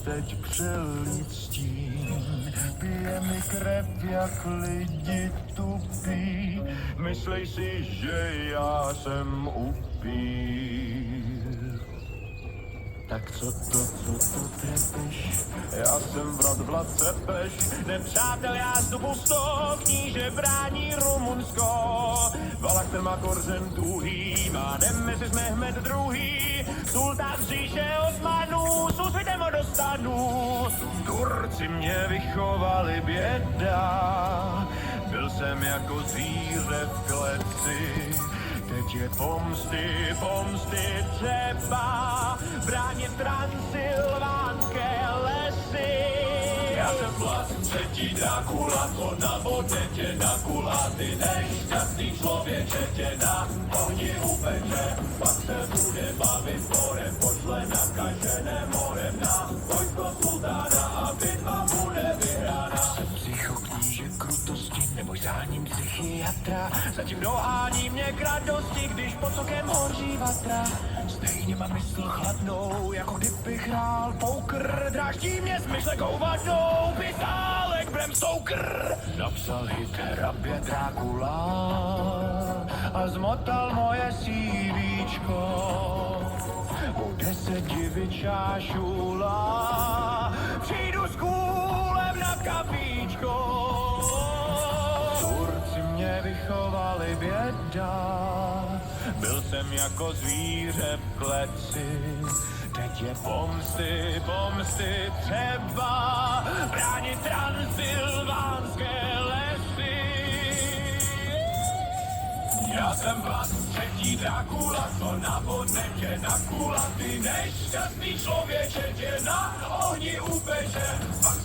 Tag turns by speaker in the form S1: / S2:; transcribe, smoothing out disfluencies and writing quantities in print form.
S1: teď přelít stín. Pije mi krev jak lidi tupí, myslej si, že já jsem upír. Tak co to trepeš? Já jsem vrat Vlad Cepeš, nepřátel, já jdu pusto, kníže brání Rumunsko. Valach ten má kořen tuhý, má Nemesis Mehmed druhý, sultán z říše Osmanů, s úsvitem ho dostanu. Turci mě vychovali, běda, byl jsem jako zvíře v kleci. Teď je pomsty třeba, bránit transylvánské lesy. Já jsem Vlad třetí Drákula, to nabode tě na kula, ty nešťastný člověče tě na ohni upeče. Pak se bude bavit morem, pošle nakažené morem na vojsko sultána a bitva bude vyhrána. Jsem psychokníže krutosti, neboj záním psychiatra, zatím dohání mě k radosti, když pod sokem hoří vatra. Stejně mám mysl chladnou, jako kdybych hrál poker, dráždí mě s myšlenkou vadnou, Pitálek Bram Stoker. Napsal hit hrabě Drákula a zmotal moje CVčko. Bude se divit šášula, přijdu s kůlem na kapíčko. Turci mě vychovali, běda, byl jsem jako zvíře v kleci. Teď je pomsty třeba, bránit transylvánské lesy. Já jsem Vlad třetí Drákula, co nabodne tě na kula, ty nešťastný člověče tě na ohni upeče. Pak